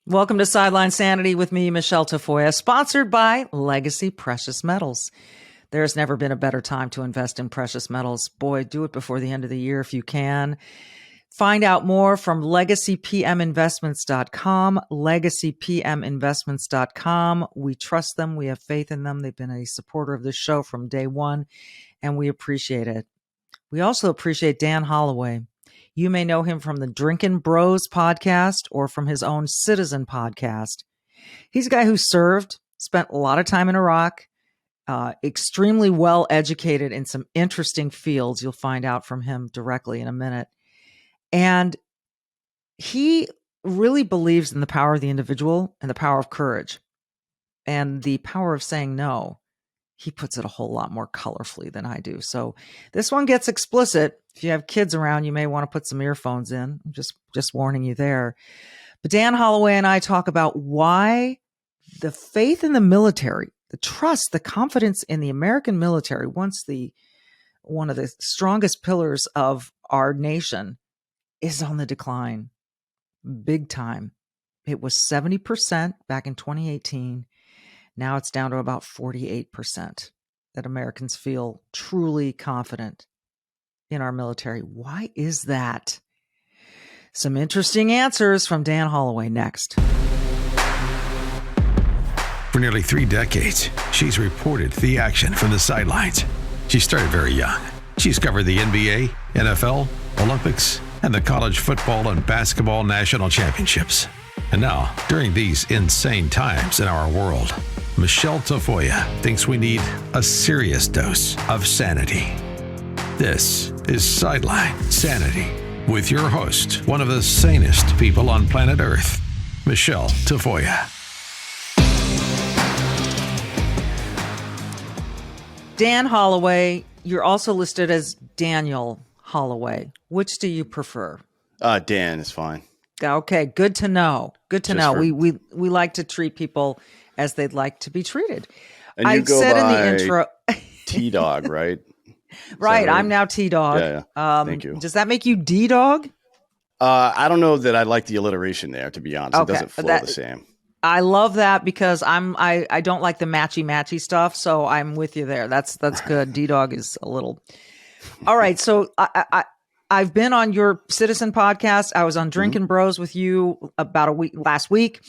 Welcome to Sideline Sanity with me, Michele Tafoya, sponsored by Legacy Precious Metals. There's never been a better time to invest in precious metals. Boy, do it before the end of the year if you can. Find out more from legacypminvestments.com, legacypminvestments.com. We trust them. We have faith in them. They've been a supporter of this show from day one, and we appreciate it. We also appreciate Dan Hollaway. You may know him from the Drinkin Bros Podcast or from his own Citizen Podcast. He's a guy who served, spent a lot of time in Iraq, extremely well educated in some interesting fields. You'll find out from him directly in a minute. And he really believes in the power of the individual and the power of courage and the power of saying no. He puts it a whole lot more colorfully than I do. So this one gets explicit. If you have kids around, you may want to put some earphones in. I'm just warning you there. But Dan Holloway and I talk about why the faith in the military, the trust, the confidence in the American military, one of the strongest pillars of our nation, is on the decline. Big time. It was 70% back in 2018. Now it's down to about 48% that Americans feel truly confident in our military. Why is that? Some interesting answers from Dan Hollaway next. For nearly 3 decades, she's reported the action from the sidelines. She started very young. She's covered the NBA, NFL, Olympics, and the college football and basketball national championships. And now, during these insane times in our world, Michele Tafoya thinks we need a serious dose of sanity. This is Sideline Sanity with your host, one of the sanest people on planet Earth, Michele Tafoya. Dan Hollaway, you're also listed as Daniel Holloway. Which do you prefer? Dan is fine. Okay, good to know. Good to know. We like to treat people as they'd like to be treated. And you go by in the intro, T-Dog, right? Right. I'm now T-Dog. Yeah. Thank you. Does that make you D-Dog? I don't know that I like the alliteration there, to be honest. Okay. It doesn't flow the same. I love that because I don't like the matchy stuff, so I'm with you there. That's good. D-Dog is a little. All right. So I've been on your Citizen podcast. I was on Drinkin Bros with you about last week.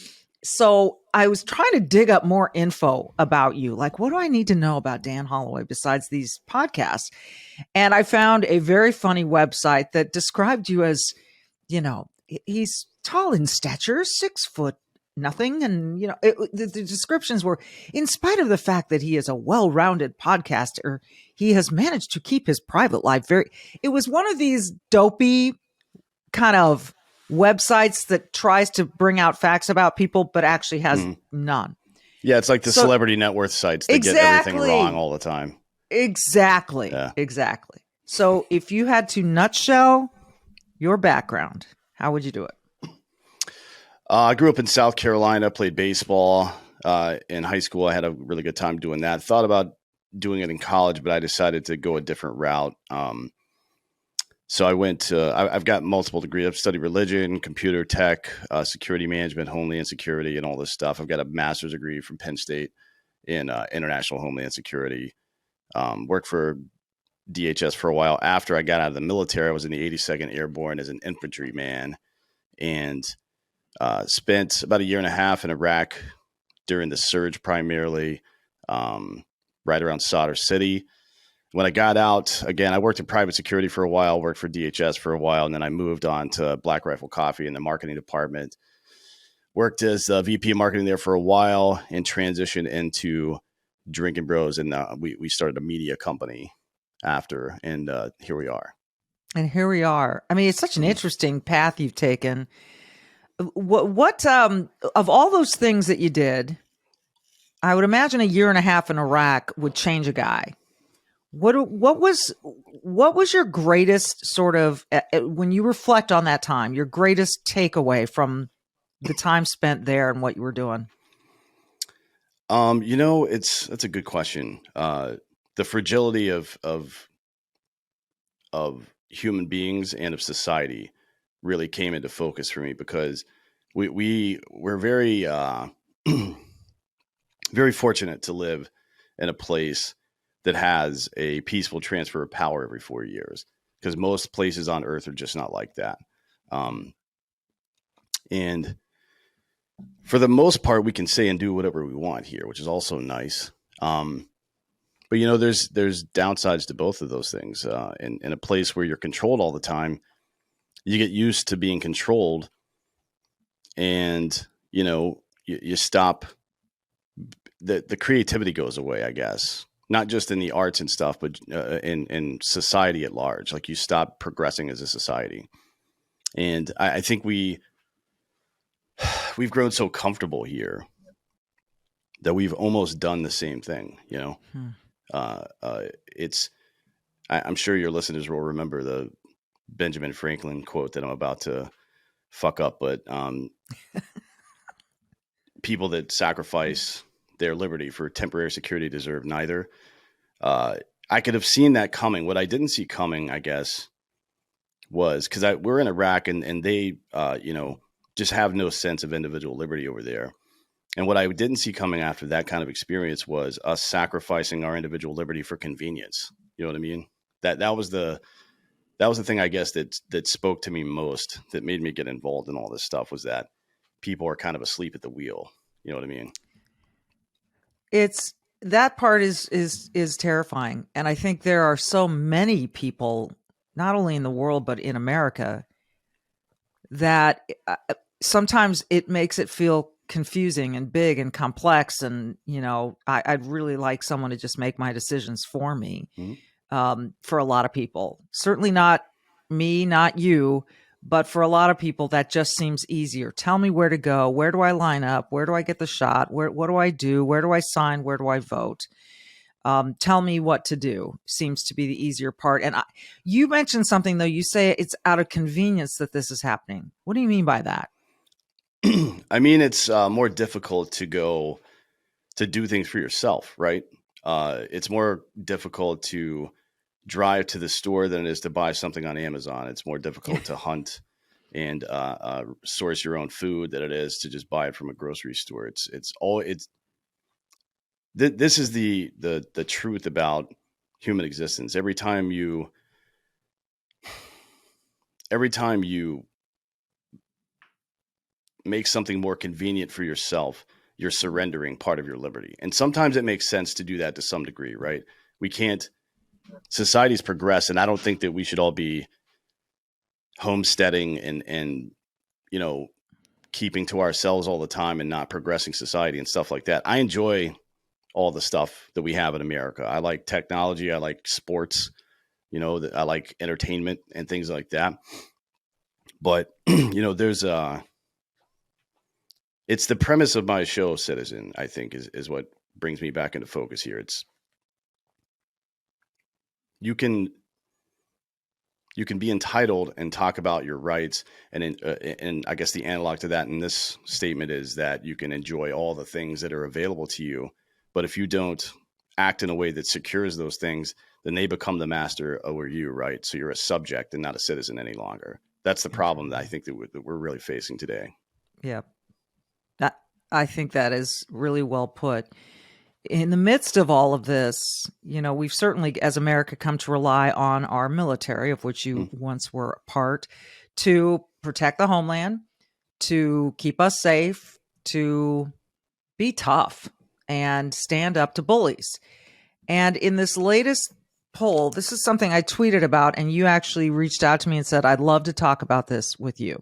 So I was trying to dig up more info about you. Like, what do I need to know about Dan Hollaway besides these podcasts? And I found a very funny website that described you as, he's tall in stature, 6 foot nothing. And, the descriptions were, in spite of the fact that he is a well-rounded podcaster, he has managed to keep his private life it was one of these dopey kind of websites that tries to bring out facts about people, but actually has none. Yeah, it's like the celebrity net worth sites that get everything wrong all the time. Exactly. Yeah. Exactly. So if you had to nutshell your background, how would you do it? I grew up in South Carolina, played baseball in high school. I had a really good time doing that. Thought about doing it in college, but I decided to go a different route. So I went to, I've got multiple degrees. I've studied religion, computer tech, security management, homeland security, and all this stuff. I've got a master's degree from Penn State in international homeland security. Worked for DHS for a while. After I got out of the military, I was in the 82nd Airborne as an infantryman and spent about 1.5 years in Iraq during the surge primarily, right around Sadr City. When I got out, again, I worked in private security for a while, worked for DHS for a while, and then I moved on to Black Rifle Coffee in the marketing department. Worked as VP of marketing there for a while and transitioned into Drinkin Bros. And we started a media company after, and here we are. And here we are. I mean, it's such an interesting path you've taken. What of all those things that you did, I would imagine 1.5 years in Iraq would change a guy. What was your greatest sort of, when you reflect on that time, your greatest takeaway from the time spent there and what you were doing? That's a good question. The fragility of human beings and of society really came into focus for me, because we're very very fortunate to live in a place that has a peaceful transfer of power every 4 years, because most places on earth are just not like that. And for the most part, we can say and do whatever we want here, which is also nice. But there's downsides to both of those things. In a place where you're controlled all the time, you get used to being controlled, and you stop. The creativity goes away, I guess, not just in the arts and stuff, but in society at large. Like, you stop progressing as a society, and I think we've grown so comfortable here that we've almost done the same thing. I'm sure your listeners will remember the Benjamin Franklin quote that I'm about to fuck up, but people that sacrifice their liberty for temporary security deserve neither. I could have seen that coming. What I didn't see coming, I guess, was because we're in Iraq, and they, just have no sense of individual liberty over there. And what I didn't see coming after that kind of experience was us sacrificing our individual liberty for convenience. You know what I mean? That was the thing, I guess, that spoke to me most, that made me get involved in all this stuff, was that people are kind of asleep at the wheel. You know what I mean? That part is terrifying. And I think there are so many people, not only in the world, but in America, that sometimes it makes it feel confusing and big and complex. And, I'd really like someone to just make my decisions for me. Mm-hmm. For a lot of people, certainly not me, not you, but for a lot of people, that just seems easier. Tell me where to go. Where do I line up? Where do I get the shot? What do I do? Where do I sign? Where do I vote? Tell me what to do seems to be the easier part. And you mentioned something, though. You say it's out of convenience that this is happening. What do you mean by that? I mean, it's more difficult to do things for yourself, right? It's more difficult to drive to the store than it is to buy something on Amazon. It's more difficult to hunt and source your own food than it is to just buy it from a grocery store. This is the truth about human existence. Every time you make something more convenient for yourself, you're surrendering part of your liberty. And sometimes it makes sense to do that to some degree, right? Society's progress, and I don't think that we should all be homesteading and keeping to ourselves all the time and not progressing society and stuff like that. I enjoy all the stuff that we have in America. I like technology. I like sports, I like entertainment and things like that. But, it's the premise of my show, Citizen, I think, is what brings me back into focus here. You can be entitled and talk about your rights, and I guess the analog to that in this statement is that you can enjoy all the things that are available to you, but if you don't act in a way that secures those things, then they become the master over you, right? So you're a subject and not a citizen any longer. That's the problem that I think that we're really facing today. Yeah. I think that is really well put. In the midst of all of this, we've certainly, as America, come to rely on our military, of which you once were a part, to protect the homeland, to keep us safe, to be tough and stand up to bullies. And in this latest poll, this is something I tweeted about, and you actually reached out to me and said, I'd love to talk about this with you.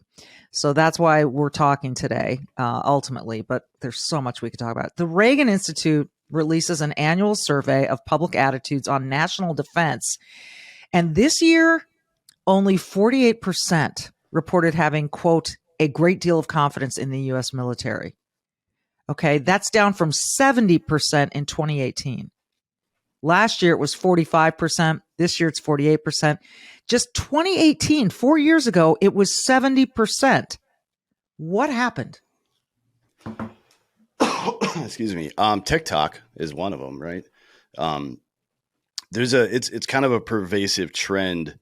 So that's why we're talking today, ultimately, but there's so much we could talk about. The Reagan Institute releases an annual survey of public attitudes on national defense. And this year, only 48% reported having, quote, a great deal of confidence in the U.S. military. Okay, that's down from 70% in 2018. Last year, it was 45%. This year, it's 48%. Just 2018, 4 years ago, it was 70%. What happened? Excuse me. TikTok is one of them, right? It's kind of a pervasive trend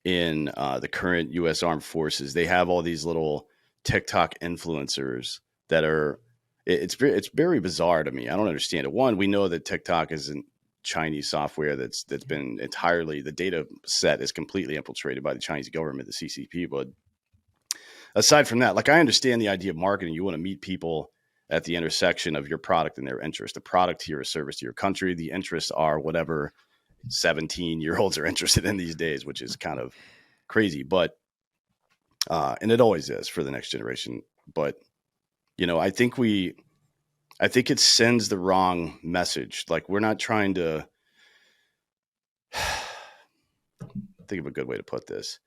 in the current U.S. Armed Forces. They have all these little TikTok influencers that are, it's very bizarre to me. I don't understand it. One, we know that TikTok isn't Chinese software that's been entirely, the data set is completely infiltrated by the Chinese government, the CCP. But aside from that, like, I understand the idea of marketing. You want to meet people at the intersection of your product and their interest. The product here is service to your country. The interests are whatever 17-year-olds are interested in these days, which is kind of crazy. But and it always is for the next generation. But I think it sends the wrong message. Like, we're not trying to think of a good way to put this.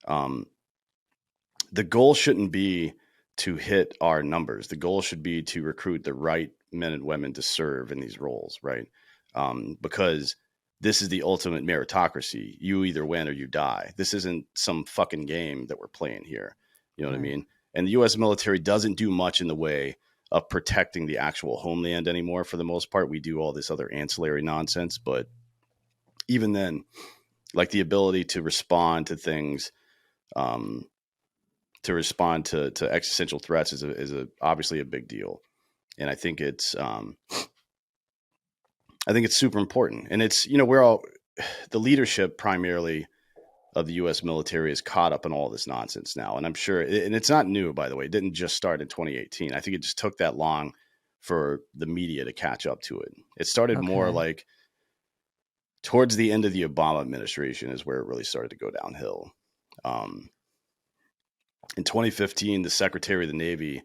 The goal shouldn't be to hit our numbers. The goal should be to recruit the right men and women to serve in these roles, right? Because this is the ultimate meritocracy. You either win or you die. This isn't some fucking game that we're playing here. You know what I mean? And the U.S. military doesn't do much in the way of protecting the actual homeland anymore. For the most part, we do all this other ancillary nonsense. But even then, like, the ability to respond to things, to respond to existential threats is obviously a big deal. And I think it's super important. And it's, we're all, the leadership primarily of the U.S. military is caught up in all this nonsense now. And I'm sure, and it's not new, by the way, it didn't just start in 2018. I think it just took that long for the media to catch up to it. It started more like towards the end of the Obama administration is where it really started to go downhill. In 2015, the Secretary of the Navy,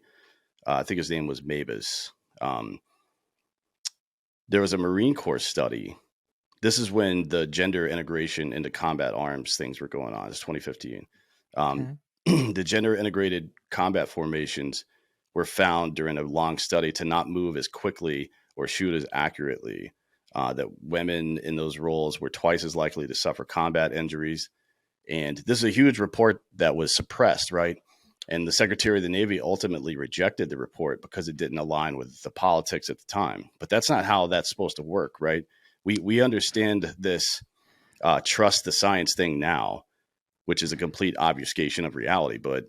I think his name was Mabus, there was a Marine Corps study. This is when the gender integration into combat arms things were going on. It's 2015. The gender integrated combat formations were found during a long study to not move as quickly or shoot as accurately. That women in those roles were twice as likely to suffer combat injuries. And this is a huge report that was suppressed, right? And the Secretary of the Navy ultimately rejected the report because it didn't align with the politics at the time. But that's not how that's supposed to work, right? We understand this trust the science thing now, which is a complete obfuscation of reality. But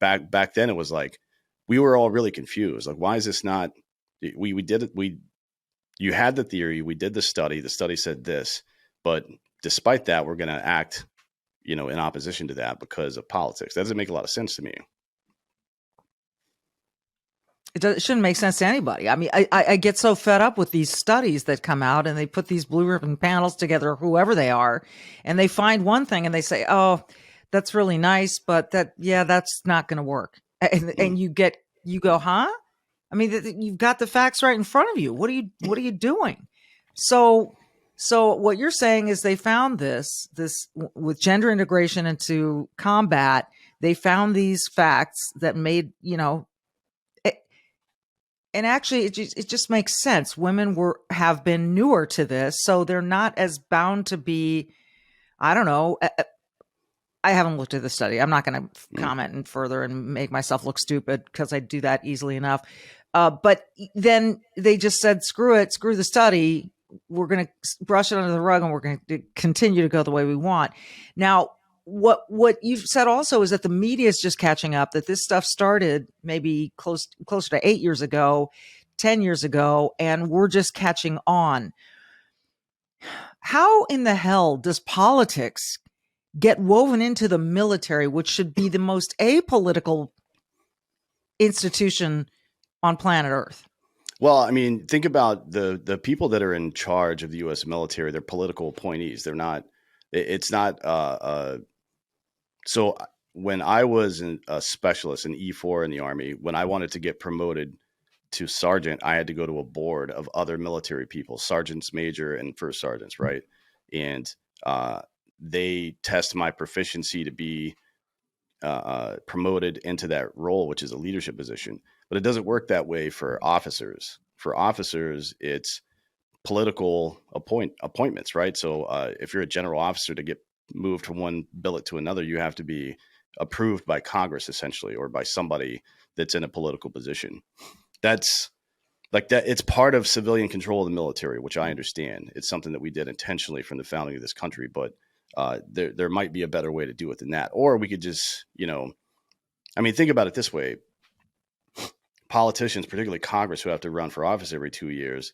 back then it was like, we were all really confused. Like, why is this not, we did it. You had the theory, we did the study said this, but despite that, we're going to act, in opposition to that because of politics. That doesn't make a lot of sense to me. It shouldn't make sense to anybody. I mean, I get so fed up with these studies that come out and they put these blue ribbon panels together, whoever they are, and they find one thing and they say, oh, that's really nice, but that's not going to work. And you go, huh? I mean, you've got the facts right in front of you. What are you doing? So what you're saying is they found this with gender integration into combat. They found these facts that made, and actually it just makes sense. Women have been newer to this, so they're not as bound to be, I don't know. I haven't looked at the study. I'm not going to comment further and make myself look stupid because I do that easily enough. But then they just said, screw it, screw the study. We're going to brush it under the rug and we're going to continue to go the way we want. Now, what you've said also is that the media is just catching up, that this stuff started maybe closer to 8 years ago, 10 years ago, and we're just catching on. How in the hell does politics get woven into the military, which should be the most apolitical institution on planet Earth? Well, I mean, think about the people that are in charge of the U.S. military. They're political appointees. They're not. It's not. So when I was a specialist in E4 in the Army, when I wanted to get promoted to sergeant, I had to go to a board of other military people, sergeants major and first sergeants, right? And they test my proficiency to be promoted into that role, which is a leadership position. But it doesn't work that way for officers. For officers, it's political appointments, right? So if you're a general officer, to get moved from one billet to another, you have to be approved by Congress, essentially, or by somebody that's in a political position. That's like that. It's part of civilian control of the military, which I understand. It's something that we did intentionally from the founding of this country, but there might be a better way to do it than that. Or we could just, I mean, think about it this way. Politicians, particularly Congress, who have to run for office every 2 years,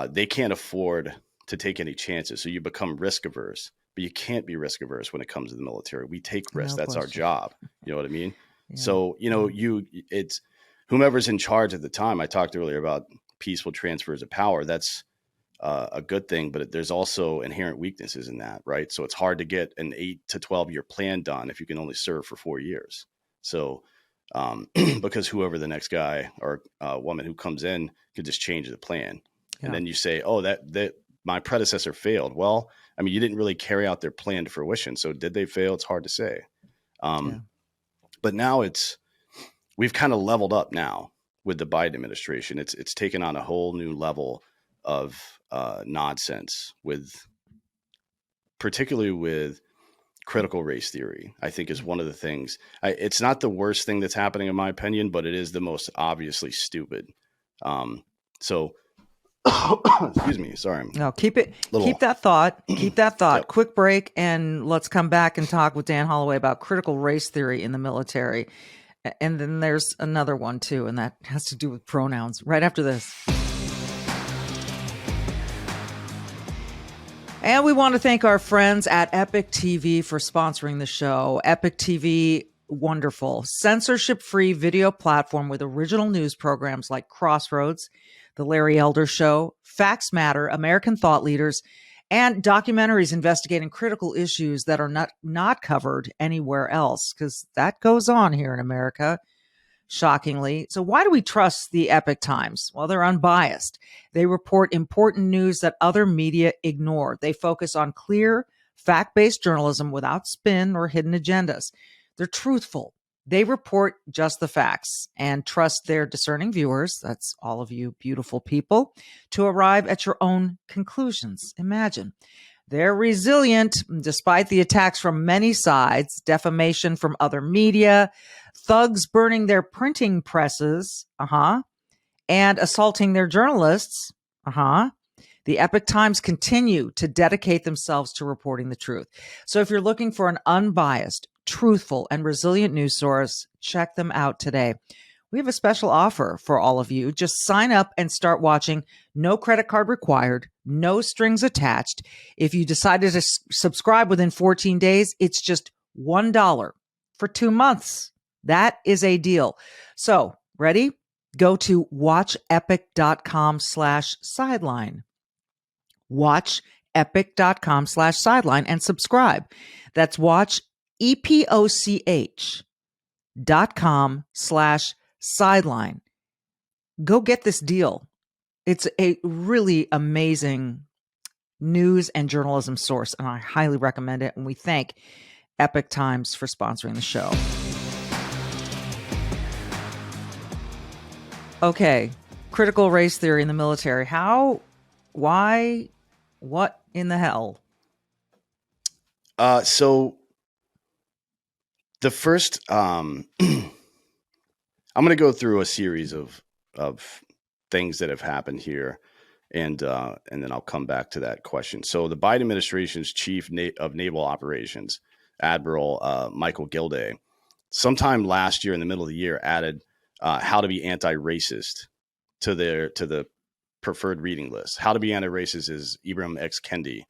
they can't afford to take any chances. So you become risk averse, but you can't be risk averse when it comes to the military. We take risks. No That's our question. job. You know what I mean? Yeah. So, it's whomever's in charge at the time. I talked earlier about peaceful transfers of power. That's a good thing, but there's also inherent weaknesses in that, right? So it's hard to get an 8 to 12 year plan done if you can only serve for 4 years. So, because whoever the next guy or woman who comes in could just change the plan. Yeah. And then you say, oh, that my predecessor failed. Well, I mean, you didn't really carry out their plan to fruition. So did they fail? It's hard to say. But now we've kind of leveled up now with the Biden administration. It's taken on a whole new level of nonsense, particularly with critical race theory. I think is one of the things. It's not the worst thing that's happening in my opinion, but it is the most obviously stupid. So excuse me, sorry. No, keep that thought. Yep. Quick break, and let's come back and talk with Dan Hollaway about critical race theory in the military. And then there's another one too, and that has to do with pronouns right after this. And we want to thank our friends at Epic TV for sponsoring the show. Epic TV, wonderful, censorship-free video platform with original news programs like Crossroads, The Larry Elder Show, Facts Matter, American Thought Leaders, and documentaries investigating critical issues that are not covered anywhere else, because that goes on here in America, shockingly. So why do we trust the Epic Times? Well, they're unbiased. They report important news that other media ignore. They focus on clear, fact-based journalism without spin or hidden agendas. They're truthful. They report just the facts and trust their discerning viewers, that's all of you beautiful people, to arrive at your own conclusions. Imagine. They're resilient despite the attacks from many sides, defamation from other media, thugs burning their printing presses, and assaulting their journalists, The Epic Times continue to dedicate themselves to reporting the truth. So if you're looking for an unbiased, truthful, and resilient news source, check them out today. We have a special offer for all of you. Just sign up and start watching. No credit card required, no strings attached. If you decided to subscribe within 14 days, it's just $1 for 2 months. That is a deal. So, ready? Go to watchepic.com/sideline. Watchepic.com/sideline and subscribe. That's watchepic.com/sideline. Go get this deal. It's a really amazing news and journalism source, and I highly recommend it. And we thank Epic Times for sponsoring the show. Okay, critical race theory in the military. How, why, what in the hell? So the first, I'm going to go through a series of things that have happened here, and then I'll come back to that question. So the Biden administration's chief of naval operations, Admiral Michael Gilday, sometime last year in the middle of the year added how to be anti-racist to the preferred reading list. How to be anti-racist is Ibram X. Kendi,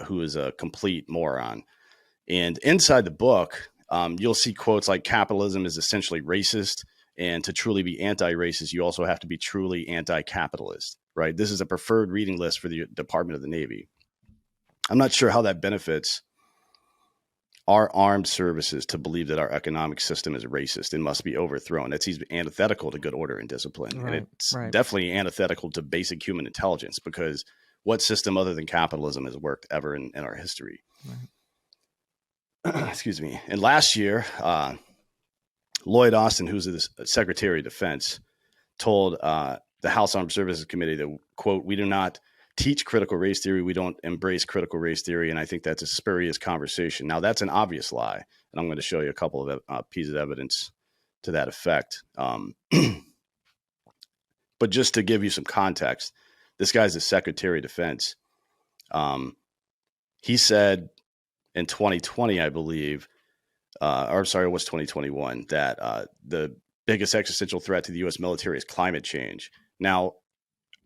who is a complete moron. And inside the book, you'll see quotes like capitalism is essentially racist. And to truly be anti-racist, you also have to be truly anti-capitalist, right? This is a preferred reading list for the Department of the Navy. I'm not sure how that benefits our armed services to believe that our economic system is racist and must be overthrown. That's antithetical to good order and discipline. Right, and it's definitely antithetical to basic human intelligence, because what system other than capitalism has worked ever in our history? Right. Excuse me. And last year, Lloyd Austin, who's the Secretary of Defense, told the House Armed Services Committee that, quote, "We do not teach critical race theory. We don't embrace critical race theory." And I think that's a spurious conversation. Now, that's an obvious lie. And I'm going to show you a couple of pieces of evidence to that effect. But just to give you some context, this guy's the Secretary of Defense. He said in 2020, I believe, or sorry, it was 2021, that the biggest existential threat to the U.S. military is climate change. Now,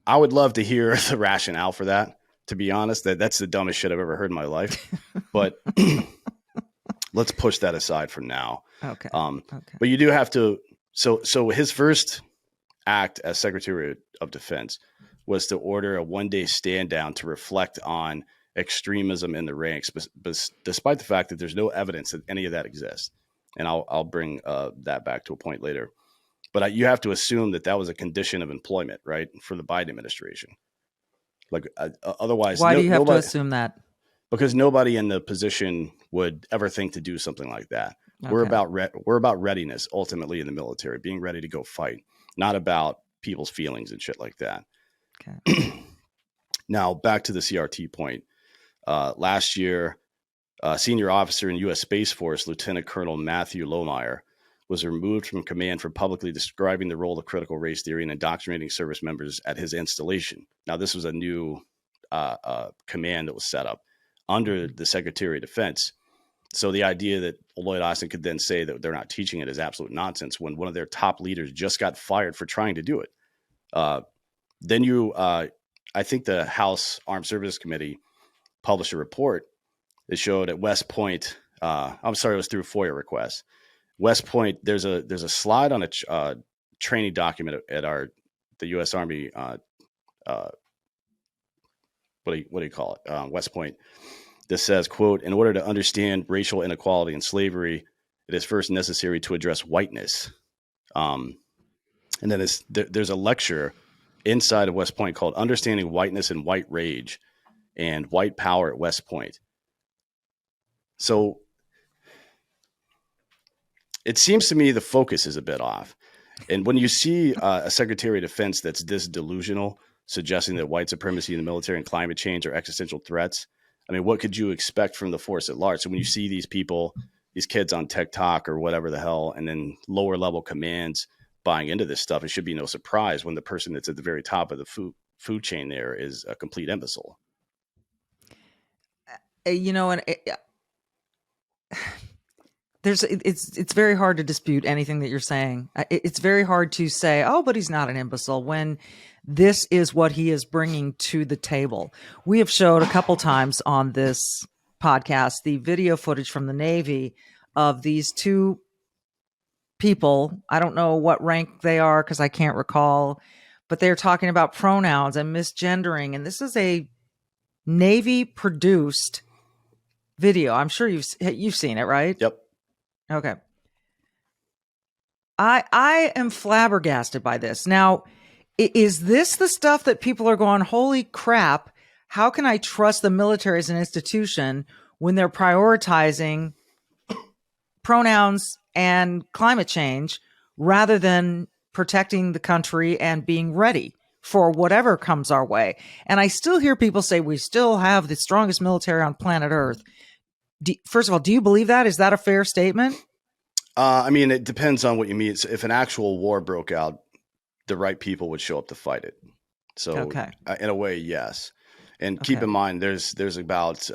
I would love to hear the rationale for that. To be honest, that's the dumbest shit I've ever heard in my life. But let's push that aside for now. Okay. But you do have to. So his first act as Secretary of Defense was to order a one-day stand down to reflect on extremism in the ranks, but despite the fact that there's no evidence that any of that exists. And I'll bring that back to a point later. But you have to assume that was a condition of employment, right, for the Biden administration. Like otherwise, why do you have to assume that? Because nobody in the position would ever think to do something like that. Okay. We're about readiness ultimately in the military, being ready to go fight, not about people's feelings and shit like that. Okay. Now back to the CRT point. Last year, senior officer in U.S. Space Force, Lieutenant Colonel Matthew Lohmeyer, was removed from command for publicly describing the role of critical race theory and indoctrinating service members at his installation. Now, this was a new command that was set up under the Secretary of Defense. So the idea that Lloyd Austin could then say that they're not teaching it is absolute nonsense when one of their top leaders just got fired for trying to do it. Then I think the House Armed Services Committee published a report that showed at West Point, I'm sorry, it was through FOIA requests. West Point, there's a slide on a training document at the U.S. Army. What do you call it? West Point. This says, quote, "In order to understand racial inequality and slavery, it is first necessary to address whiteness." And then there's a lecture inside of West Point called "Understanding Whiteness and White Rage and White Power at West Point." So it seems to me the focus is a bit off. And when you see a Secretary of Defense that's this delusional, suggesting that white supremacy in the military and climate change are existential threats, I mean, what could you expect from the force at large? So when you see these people, these kids on TikTok or whatever the hell, and then lower level commands buying into this stuff, it should be no surprise when the person that's at the very top of the food chain there is a complete imbecile. It's very hard to dispute anything that you're saying. It's very hard to say, oh, but he's not an imbecile, when this is what he is bringing to the table. We have showed a couple times on this podcast the video footage from the Navy of these two people. I don't know what rank they are because I can't recall, but they're talking about pronouns and misgendering. And this is a Navy produced video. I'm sure you've seen it, right? Yep. Okay. I am flabbergasted by this. Now, is this the stuff that people are going, holy crap, how can I trust the military as an institution when they're prioritizing pronouns and climate change rather than protecting the country and being ready for whatever comes our way? And I still hear people say we still have the strongest military on planet Earth. First of all, do you believe that? Is that a fair statement? I mean, it depends on what you mean. If an actual war broke out, the right people would show up to fight it. So okay. In a way, yes. And keep in mind, there's about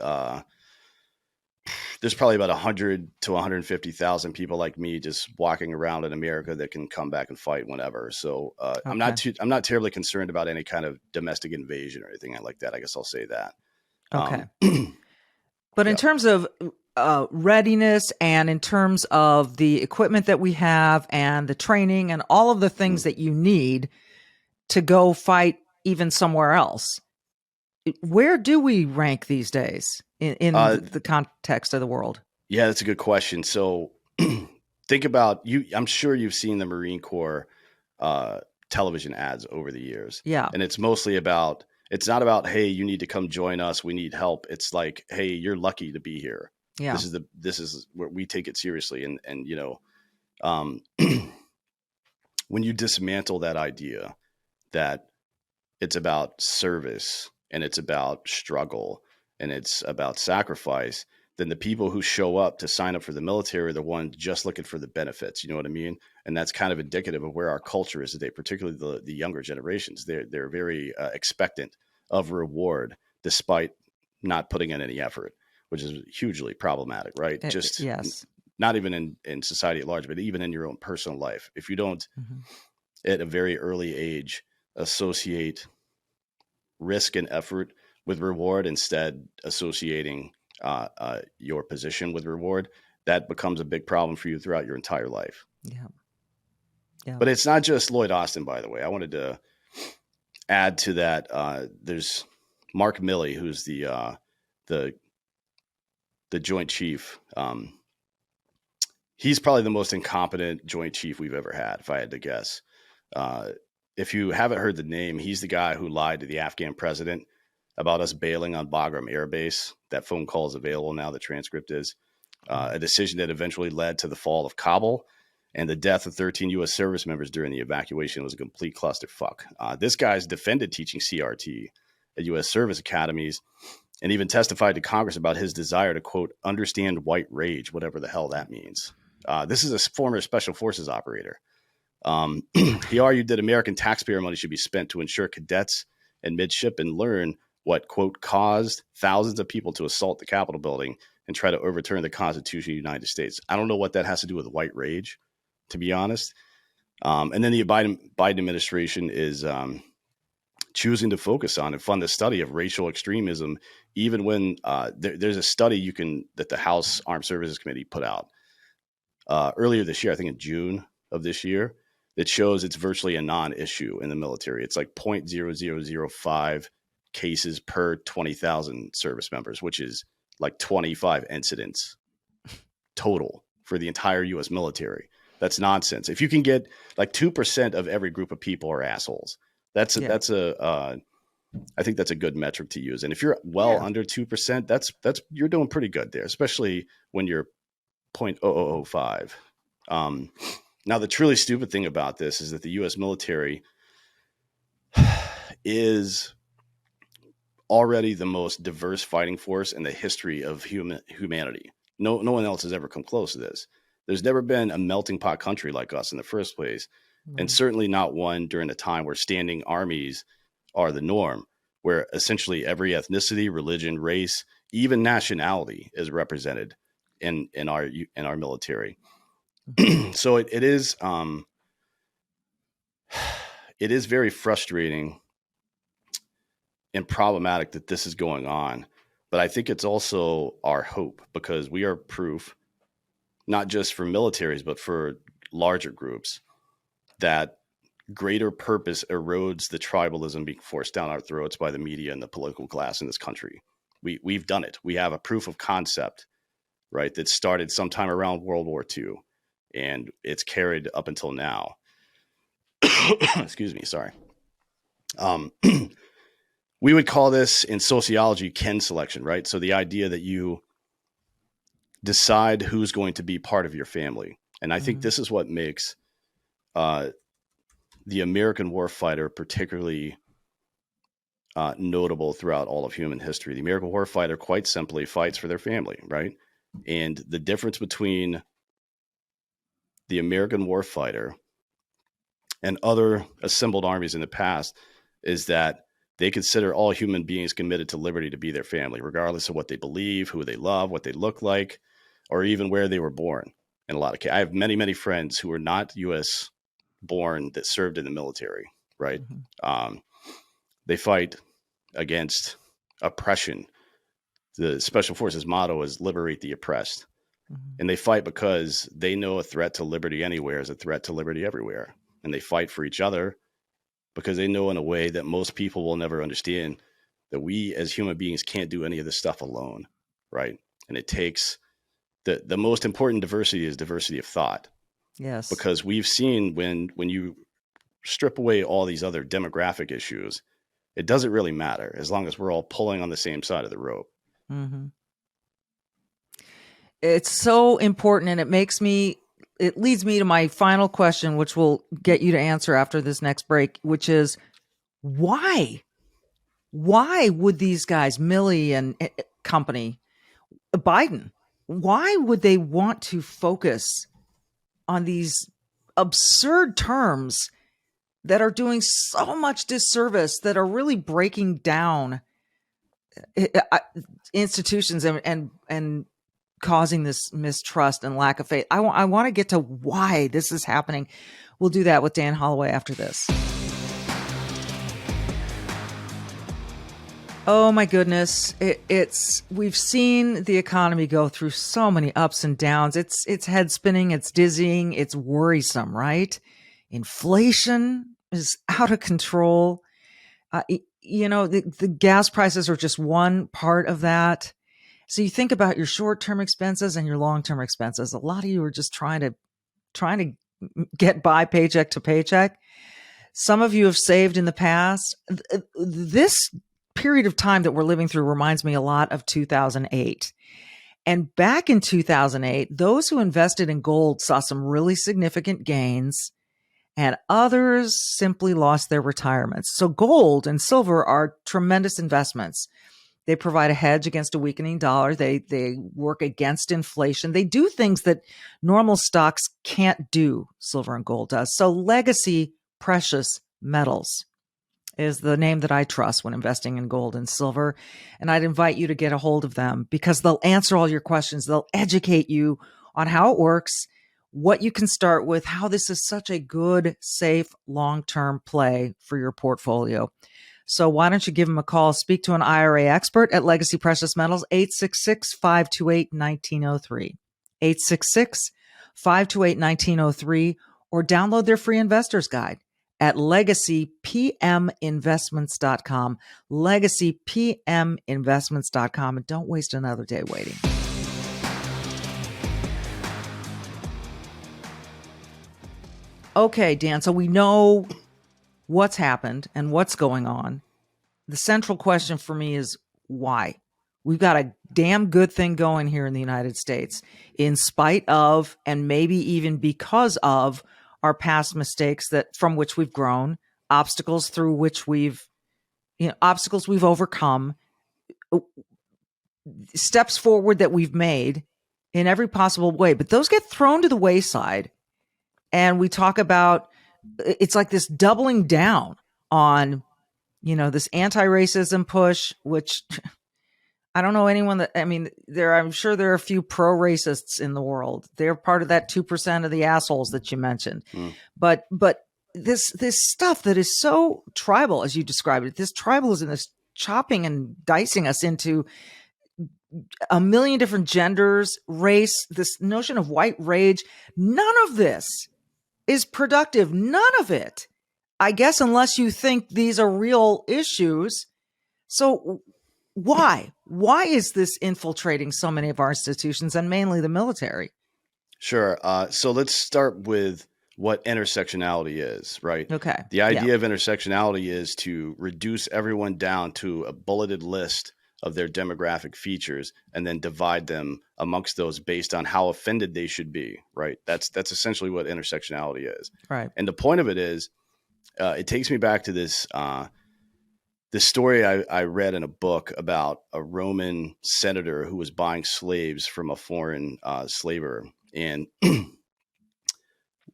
there's probably about 100 to 150,000 people like me just walking around in America that can come back and fight whenever. So I'm not terribly concerned about any kind of domestic invasion or anything like that. I guess I'll say that. Okay. But in terms of readiness and in terms of the equipment that we have and the training and all of the things that you need to go fight even somewhere else, where do we rank these days in the context of the world? Yeah, that's a good question. So think about you. I'm sure you've seen the Marine Corps television ads over the years. Yeah. And it's mostly about, it's not about, hey, you need to come join us, we need help. It's like, hey, you're lucky to be here. Yeah. This is where we take it seriously. And you know, when you dismantle that idea that it's about service and it's about struggle and it's about sacrifice, then the people who show up to sign up for the military are the ones just looking for the benefits. You know what I mean? And that's kind of indicative of where our culture is today, particularly the younger generations. They're very expectant of reward despite not putting in any effort, which is hugely problematic, right? Yes. not even in society at large, but even in your own personal life. If you don't at a very early age associate risk and effort with reward, instead associating your position with reward, that becomes a big problem for you throughout your entire life. Yeah. Yeah. But it's not just Lloyd Austin, by the way. I wanted to add to that. There's Mark Milley, who's the Joint Chief. He's probably the most incompetent Joint Chief we've ever had, if I had to guess. If you haven't heard the name, he's the guy who lied to the Afghan president about us bailing on Bagram Air Base. That phone call is available now. The transcript is a decision that eventually led to the fall of Kabul and the death of 13 U.S. service members during the evacuation. Was a complete clusterfuck. This guy's defended teaching CRT at U.S. service academies and even testified to Congress about his desire to, quote, understand white rage, whatever the hell that means. This is a former special forces operator. He argued that American taxpayer money should be spent to ensure cadets and midshipmen learn what, quote, caused thousands of people to assault the Capitol building and try to overturn the Constitution of the United States. I don't know what that has to do with white rage, to be honest. And then the Biden administration is choosing to focus on and fund the study of racial extremism, even when there's a study that the House Armed Services Committee put out earlier this year, I think in June of this year, that shows it's virtually a non-issue in the military. It's like 0.0005 cases per 20,000 service members, which is like 25 incidents total for the entire U.S. military. That's nonsense. If you can get like 2% of every group of people are assholes, I think that's a good metric to use. And if you're under 2%, that's you're doing pretty good there, especially when you're 0.0005. Now, the truly stupid thing about this is that the U.S. military is already the most diverse fighting force in the history of humanity. No one else has ever come close to this. There's never been a melting pot country like us in the first place, and certainly not one during a time where standing armies are the norm, where essentially every ethnicity, religion, race, even nationality is represented in our military. So it is very frustrating and problematic that this is going on. But I think it's also our hope, because we are proof, not just for militaries, but for larger groups, that greater purpose erodes the tribalism being forced down our throats by the media and the political class in this country. We've done it. We have a proof of concept, right, that started sometime around World War II, and it's carried up until now. Excuse me, sorry. We would call this in sociology kin selection, right? So the idea that you decide who's going to be part of your family. And I think this is what makes the American warfighter particularly notable throughout all of human history. The American warfighter quite simply fights for their family, right? And the difference between the American warfighter and other assembled armies in the past is that they consider all human beings committed to liberty to be their family, regardless of what they believe, who they love, what they look like, or even where they were born. In a lot of cases, I have many, many friends who are not U.S. born that served in the military, right? They fight against oppression. The Special Forces motto is liberate the oppressed. And they fight because they know a threat to liberty anywhere is a threat to liberty everywhere. And they fight for each other because they know in a way that most people will never understand that we as human beings can't do any of this stuff alone, right? And it takes the most important diversity is diversity of thought. Yes. Because we've seen when you strip away all these other demographic issues, it doesn't really matter as long as we're all pulling on the same side of the rope. It's so important, and it leads me to my final question, which we'll get you to answer after this next break, which is why? Why would these guys, Milley and company, Biden, why would they want to focus on these absurd terms that are doing so much disservice, that are really breaking down institutions and causing this mistrust and lack of faith? I want to get to why this is happening. We'll do that with Dan Hollaway after this. Oh my goodness. We've seen the economy go through so many ups and downs. It's head spinning. It's dizzying. It's worrisome, right? Inflation is out of control. The gas prices are just one part of that. So you think about your short-term expenses and your long-term expenses. A lot of you are just trying to get by paycheck to paycheck. Some of you have saved in the past. This period of time that we're living through reminds me a lot of 2008. And back in 2008, those who invested in gold saw some really significant gains, and others simply lost their retirements. So gold and silver are tremendous investments. They provide a hedge against a weakening dollar. They work against inflation. They do things that normal stocks can't do, silver and gold does. So Legacy Precious Metals is the name that I trust when investing in gold and silver. And I'd invite you to get a hold of them because they'll answer all your questions. They'll educate you on how it works, what you can start with, how this is such a good, safe, long-term play for your portfolio. So why don't you give them a call? Speak to an IRA expert at Legacy Precious Metals, 866-528-1903, 866-528-1903, or download their free investor's guide at legacypminvestments.com, legacypminvestments.com, and don't waste another day waiting. Okay, Dan, so we know what's happened and what's going on. The central question for me is why? We've got a damn good thing going here in the United States, in spite of, and maybe even because of, our past mistakes from which we've grown, obstacles we've overcome, steps forward that we've made in every possible way. But those get thrown to the wayside. And we talk about, it's like this doubling down on, this anti-racism push, which I don't know anyone I'm sure there are a few pro-racists in the world. They're part of that 2% of the assholes that you mentioned. But this stuff that is so tribal, as you described it, this tribalism, this chopping and dicing us into a million different genders, race, this notion of white rage, none of this is productive. None of it. I guess unless you think these are real issues. So why? Why is this infiltrating so many of our institutions and mainly the military? Sure. So let's start with what intersectionality is, right? Okay. The idea of intersectionality is to reduce everyone down to a bulleted list of their demographic features and then divide them amongst those based on how offended they should be, right? That's essentially what intersectionality is. Right. And the point of it is, it takes me back to this story I read in a book about a Roman senator who was buying slaves from a foreign slaver. And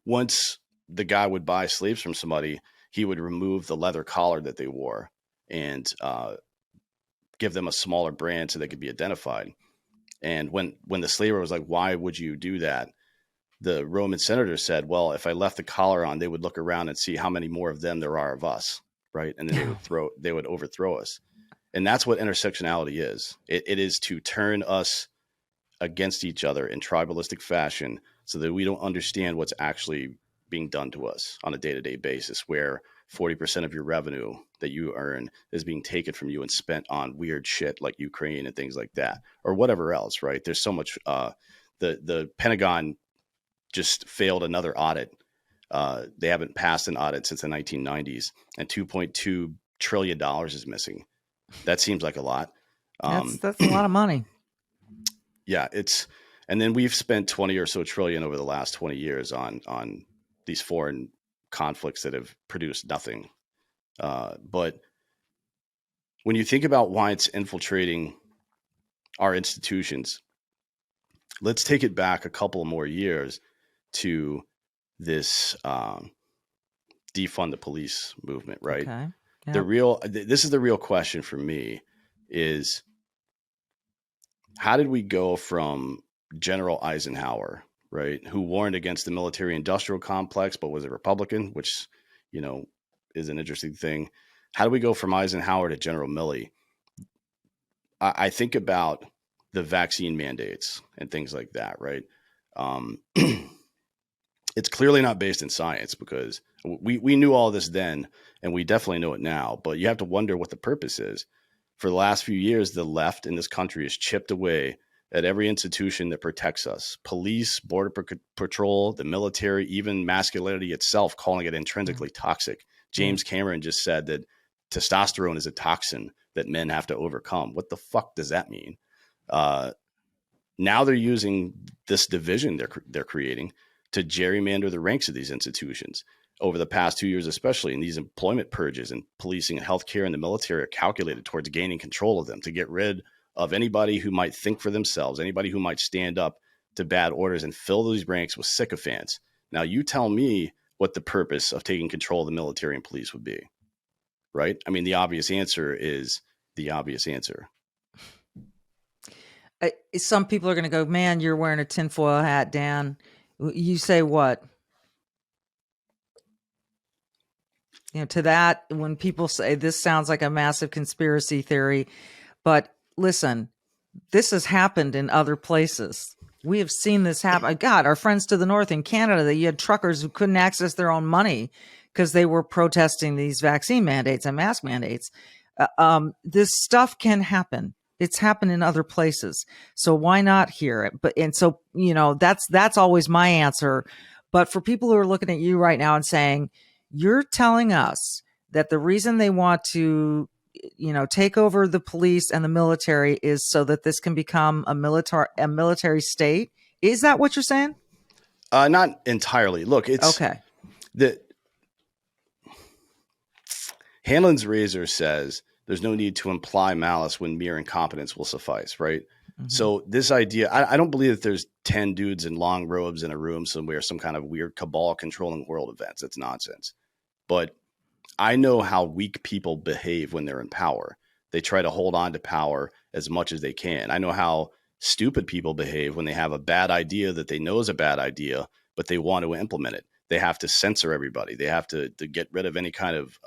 once the guy would buy slaves from somebody, he would remove the leather collar that they wore and give them a smaller brand so they could be identified. And when the slaver was like, "Why would you do that?" the Roman senator said, "Well, if I left the collar on, they would look around and see how many more of them there are of us, right? And then they would overthrow us." And that's what intersectionality is. It is to turn us against each other in tribalistic fashion so that we don't understand what's actually being done to us on a day-to-day basis, where 40% of your revenue that you earn is being taken from you and spent on weird shit like Ukraine and things like that, or whatever else, right? There's so much, the Pentagon just failed another audit. They haven't passed an audit since the 1990s, and $2.2 trillion is missing. That seems like a lot. That's a lot of money. Yeah, and then we've spent 20 or so trillion over the last 20 years on these foreign conflicts that have produced nothing. But when you think about why it's infiltrating our institutions, let's take it back a couple more years to this defund the police movement, right? Okay. Yep. This is the real question for me is, how did we go from General Eisenhower, right, who warned against the military-industrial complex, but was a Republican, which, is an interesting thing. How do we go from Eisenhower to General Milley? I think about the vaccine mandates and things like that, right? It's clearly not based in science, because we knew all this then, and we definitely know it now. But you have to wonder what the purpose is. For the last few years, the left in this country has chipped away at every institution that protects us: police, border patrol, the military, even masculinity itself, calling it intrinsically toxic. James Cameron just said that testosterone is a toxin that men have to overcome. What the fuck does that mean? Now they're using this division they're creating to gerrymander the ranks of these institutions. Over the past 2 years, especially, in these employment purges and policing and healthcare and the military are calculated towards gaining control of them, to get rid of anybody who might think for themselves, anybody who might stand up to bad orders, and fill these ranks with sycophants. Now, you tell me what the purpose of taking control of the military and police would be, right? I mean, the obvious answer is the obvious answer. Some people are going to go, man, you're wearing a tinfoil hat, Dan. You say what? To that, when people say this sounds like a massive conspiracy theory, but listen, this has happened in other places. We have seen this happen. God, our friends to the north in Canada, that you had truckers who couldn't access their own money because they were protesting these vaccine mandates and mask mandates. This stuff can happen. It's happened in other places. So why not hear it? That's always my answer. But for people who are looking at you right now and saying, you're telling us that the reason they want to, take over the police and the military is so that this can become a military state. Is that what you're saying? Not entirely. Look, it's okay. Hanlon's razor says there's no need to imply malice when mere incompetence will suffice, right? Mm-hmm. So this idea, I don't believe that there's 10 dudes in long robes in a room somewhere, some kind of weird cabal controlling world events. That's nonsense. But I know how weak people behave when they're in power. They try to hold on to power as much as they can. I know how stupid people behave when they have a bad idea that they know is a bad idea, but they want to implement it. They have to censor everybody. They have to get rid of any kind of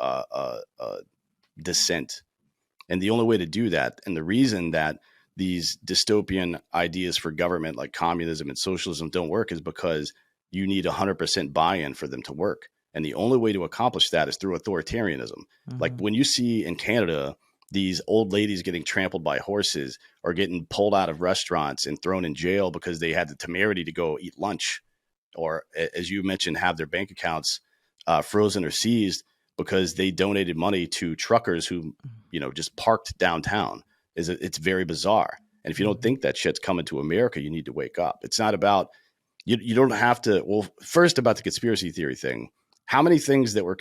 dissent. And the only way to do that, and the reason that these dystopian ideas for government like communism and socialism don't work, is because you need 100% buy-in for them to work. And the only way to accomplish that is through authoritarianism. Mm-hmm. Like when you see in Canada, these old ladies getting trampled by horses or getting pulled out of restaurants and thrown in jail because they had the temerity to go eat lunch, or, as you mentioned, have their bank accounts frozen or seized because they donated money to truckers who, just parked downtown. It's very bizarre. And if you don't think that shit's coming to America, you need to wake up. It's not about, you don't have to, well, first about the conspiracy theory thing. How many things that were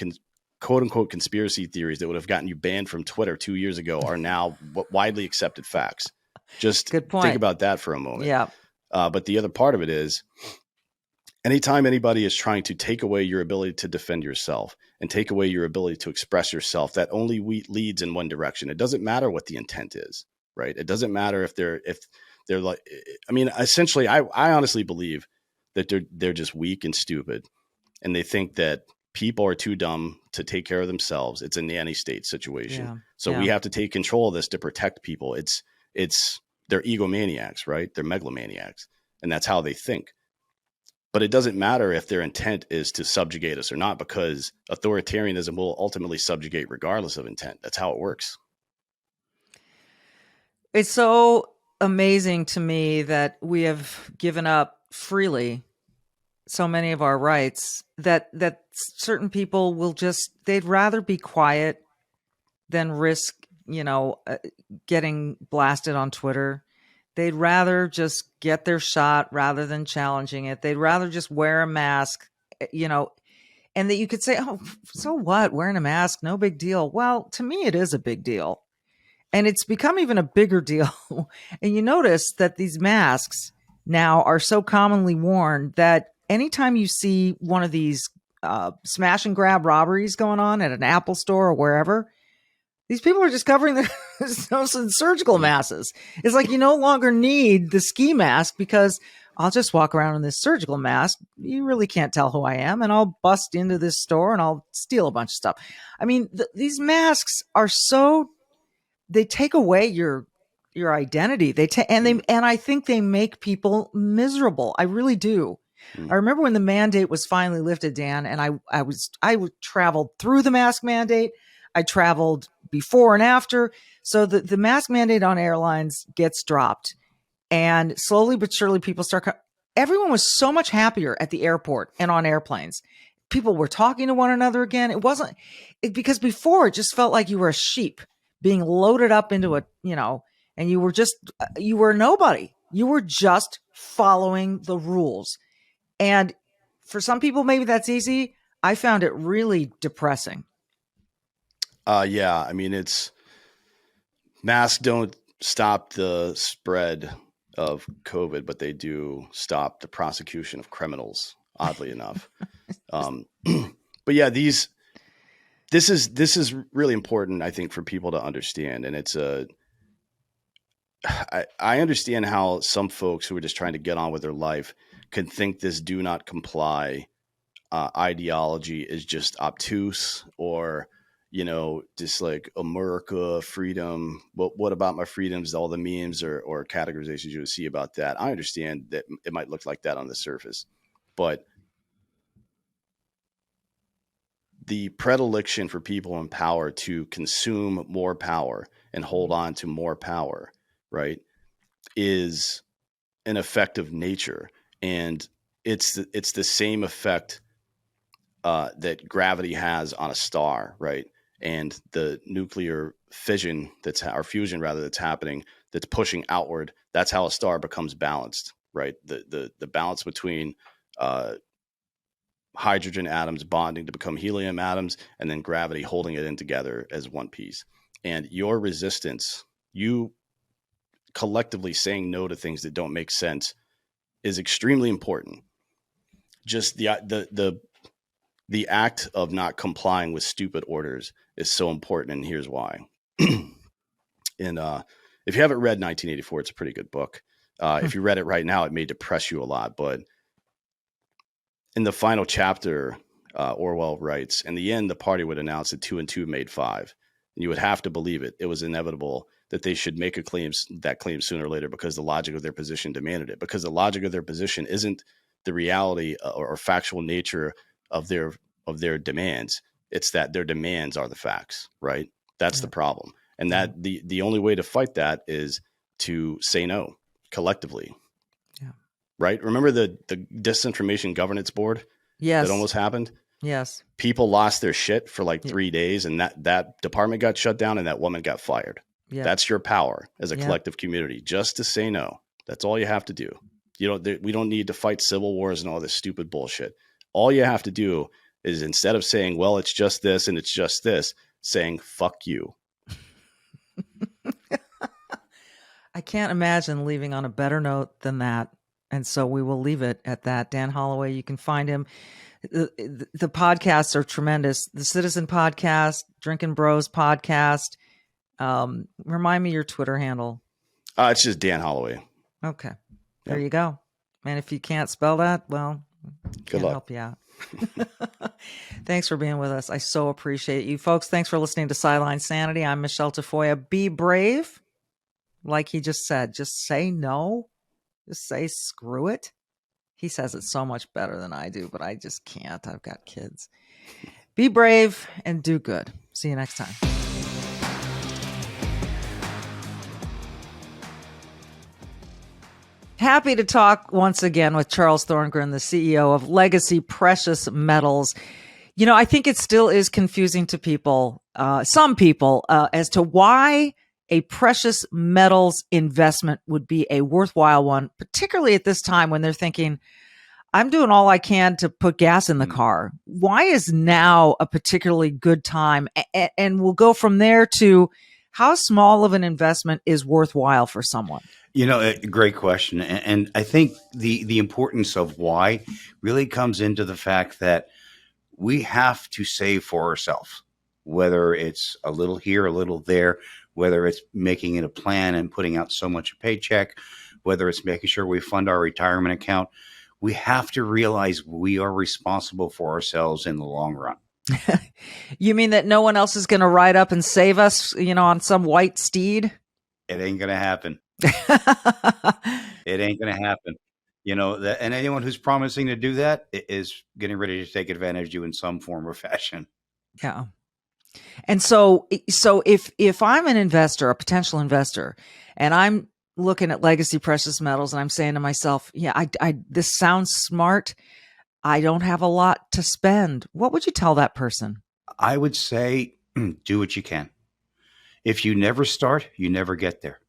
quote unquote conspiracy theories that would have gotten you banned from Twitter 2 years ago are now widely accepted facts? Just Good point. Think about that for a moment. Yeah. But the other part of it is, anytime anybody is trying to take away your ability to defend yourself and take away your ability to express yourself, that only leads in one direction. It doesn't matter what the intent is, right? It doesn't matter if they're like, essentially, I honestly believe that they're just weak and stupid, and they think that people are too dumb to take care of themselves. It's a nanny state situation. Yeah. So we have to take control of this to protect people. They're egomaniacs, right? They're megalomaniacs, and that's how they think. But it doesn't matter if their intent is to subjugate us or not, because authoritarianism will ultimately subjugate regardless of intent. That's how it works. It's so amazing to me that we have given up freely so many of our rights that certain people will they'd rather be quiet than risk, getting blasted on Twitter. They'd rather just get their shot rather than challenging it. They'd rather just wear a mask, and that you could say, oh, so what? Wearing a mask, no big deal. Well, to me, it is a big deal. And it's become even a bigger deal. And you notice that these masks now are so commonly worn that anytime you see one of these smash and grab robberies going on at an Apple store or wherever, These people are just covering themselves in surgical masks. It's like you no longer need the ski mask because I'll just walk around in this surgical mask. You really can't tell who I am. And I'll bust into this store and I'll steal a bunch of stuff. I mean, these masks are they take away your identity. And I think they make people miserable. I really do. I remember when the mandate was finally lifted, Dan, and I traveled through the mask mandate. I traveled before and after. So the mask mandate on airlines gets dropped. And slowly but surely people everyone was so much happier at the airport and on airplanes. People were talking to one another again. Because before it just felt like you were a sheep being loaded up into and you were nobody. You were just following the rules. And for some people, maybe that's easy. I found it really depressing. Yeah. I mean, masks don't stop the spread of COVID, but they do stop the prosecution of criminals, oddly enough. But yeah, this is really important, I think, for people to understand. And I understand how some folks who are just trying to get on with their life can think this do not comply ideology is just obtuse or, just like America, freedom. What about my freedoms? All the memes or categorizations you would see about that. I understand that it might look like that on the surface, but the predilection for people in power to consume more power and hold on to more power, right, is an effect of nature. And it's the same effect that gravity has on a star, right? And the nuclear fission that's happening, that's pushing outward. That's how a star becomes balanced, right? The balance between hydrogen atoms bonding to become helium atoms, and then gravity holding it in together as one piece. And your resistance, you collectively saying no to things that don't make sense, is extremely important. Just the act of not complying with stupid orders is so important, and here's why. And if you haven't read 1984, it's a pretty good book. If you read it right now, it may depress you a lot. But in the final chapter, Orwell writes, in the end, the party would announce that 2 and 2 made 5. And you would have to believe it. It was inevitable that they should make that claim sooner or later because the logic of their position demanded it. Because the logic of their position isn't the reality or factual nature of their demands. It's that their demands are the facts, right? That's the problem. And that the only way to fight that is to say no collectively. Yeah. Right? Remember the Disinformation Governance Board? Yes. That almost happened? Yes. People lost their shit for like 3 days, and that department got shut down and that woman got fired. Yeah. That's your power as a collective community, just to say no. That's all you have to do. We don't need to fight civil wars and all this stupid bullshit. All you have to do is, instead of saying, well, it's just this and it's just this, saying, fuck you. I can't imagine leaving on a better note than that. And so we will leave it at that. Dan Hollaway, you can find him. The podcasts are tremendous. The Citizen Podcast, Drinkin Bros Podcast. Remind me your Twitter handle. It's just Dan Holloway. Okay. There you go. And if you can't spell that, well, good luck. Help you out. Thanks for being with us. I so appreciate you folks. Thanks for listening to Sideline Sanity. I'm Michele Tafoya. Be brave. Like he just said, just say no. Just say screw it. He says it so much better than I do, but I just can't. I've got kids. Be brave and do good. See you next time. Happy to talk once again with Charles Thorngren, the CEO of Legacy Precious Metals. I think it still is confusing to people, some people, as to why a precious metals investment would be a worthwhile one, particularly at this time when they're thinking, I'm doing all I can to put gas in the car. Why is now a particularly good time? And we'll go from there to how small of an investment is worthwhile for someone. A great question. And I think the importance of why really comes into the fact that we have to save for ourselves. whether it's a little here, a little there, whether it's making it a plan and putting out so much a paycheck, whether it's making sure we fund our retirement account. We have to realize we are responsible for ourselves in the long run. You mean that no one else is going to ride up and save us, on some white steed? It ain't going to happen. It ain't going to happen. And anyone who's promising to do that is getting ready to take advantage of you in some form or fashion. Yeah. And so if I'm an investor, a potential investor, and I'm looking at legacy precious metals and I'm saying to myself, this sounds smart. I don't have a lot to spend. What would you tell that person? I would say, do what you can. If you never start, you never get there.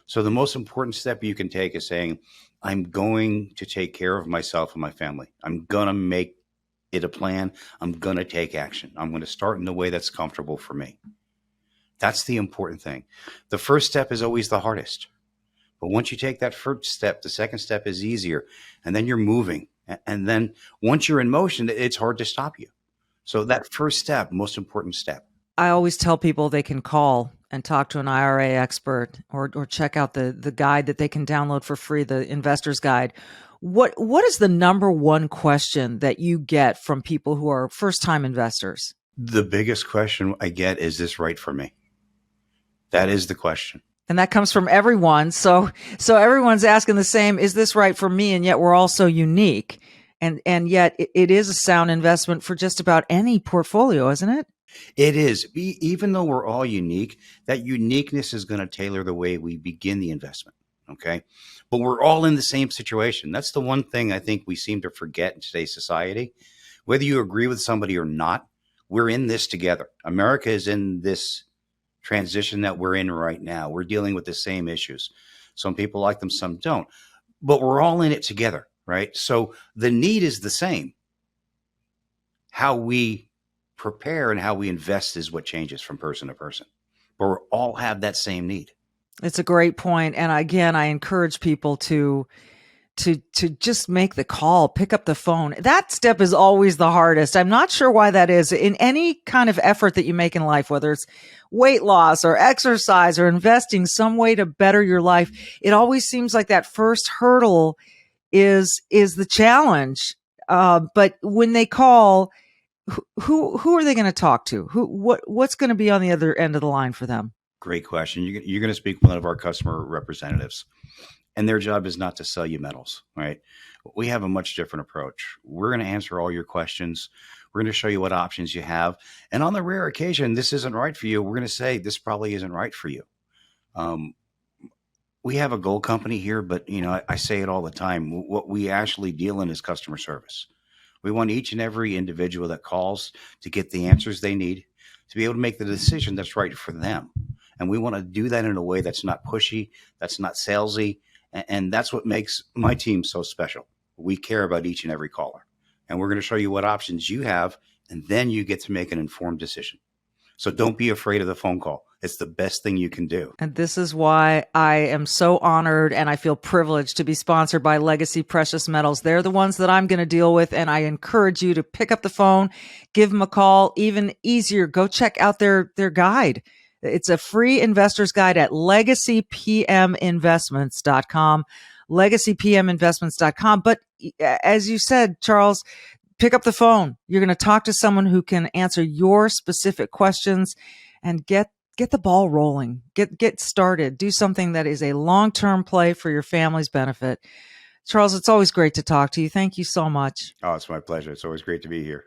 So the most important step you can take is saying, I'm going to take care of myself and my family. I'm going to make it a plan. I'm going to take action. I'm going to start in a way that's comfortable for me. That's the important thing. The first step is always the hardest. But once you take that first step, the second step is easier. And then you're moving. And then once you're in motion, it's hard to stop you. So that first step, most important step. I always tell people they can call and talk to an IRA expert or check out the guide that they can download for free, the investor's guide. What is the number one question that you get from people who are first-time investors? The biggest question I get is this right for me? That is the question. And that comes from everyone. So everyone's asking the same, is this right for me? And yet we're all so unique. And yet it is a sound investment for just about any portfolio, isn't it? It is. Even though we're all unique, that uniqueness is going to tailor the way we begin the investment. Okay. But we're all in the same situation. That's the one thing I think we seem to forget in today's society. Whether you agree with somebody or not, we're in this together. America is in this transition that we're in right now. We're dealing with the same issues. Some people like them, some don't. But we're all in it together, right? So the need is the same. How we prepare and how we invest is what changes from person to person. But we all have that same need. It's a great point. And again, I encourage people to just make the call, pick up the phone. That step is always the hardest. I'm not sure why that is. In any kind of effort that you make in life, whether it's weight loss or exercise or investing some way to better your life, it always seems like that first hurdle is the challenge. But when they call, who are they going to talk to? What's going to be on the other end of the line for them? Great question. You're going to speak with one of our customer representatives, and their job is not to sell you metals, right? We have a much different approach. We're going to answer all your questions. We're going to show you what options you have. And on the rare occasion, this isn't right for you, we're going to say, this probably isn't right for you. We have a gold company here, but I say it all the time. What we actually deal in is customer service. We want each and every individual that calls to get the answers they need to be able to make the decision that's right for them. And we want to do that in a way that's not pushy, that's not salesy. And that's what makes my team so special. We care about each and every caller. And we're going to show you what options you have, and then you get to make an informed decision. So don't be afraid of the phone call. It's the best thing you can do. And this is why I am so honored and I feel privileged to be sponsored by Legacy Precious Metals. They're the ones that I'm going to deal with. And I encourage you to pick up the phone, give them a call. Even easier, go check out their guide. It's a free investor's guide at legacypminvestments.com, legacypminvestments.com. But as you said, Charles, pick up the phone. You're going to talk to someone who can answer your specific questions and get the ball rolling, get started, do something that is a long-term play for your family's benefit. Charles, it's always great to talk to you. Thank you so much. Oh, it's my pleasure. It's always great to be here.